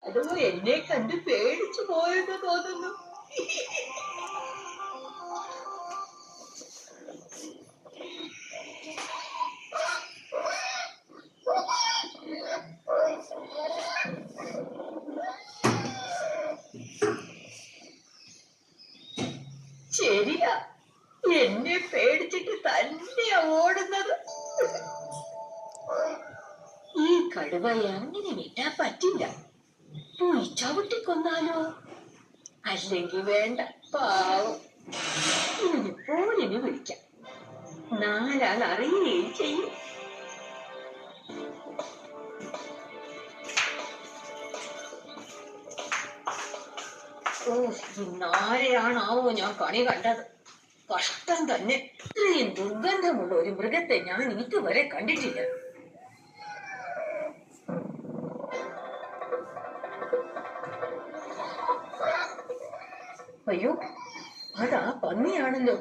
അതോ എന്നെ കണ്ട് പേടിച്ചു പോയെന്ന് തോന്നുന്നു. ശരിയാ, എന്നെ പേടിച്ചിട്ട് തന്നെയാ ഓടുന്നത്. ഈ കടുവയെ അങ്ങനെ വിട്ടാ പറ്റില്ല. പോയി ചവിട്ടിക്കൊന്നാലോ? അല്ലെങ്കിൽ വേണ്ട, പാവം. ഇനി ഫോണിന് വിളിക്കാം, നാലാൾ അറിയുകയും ചെയ്യും. ഓ, ഇന്നാരെയാണാവോ ഞാൻ കണി കണ്ടത്. കഷ്ടം തന്നെ. ഇത്രയും ദുർഗന്ധമുള്ള ഒരു മൃഗത്തെ ഞാൻ ഇതുവരെ കണ്ടിട്ടില്ല. അയ്യോ, അതാ പന്നിയാണല്ലോ.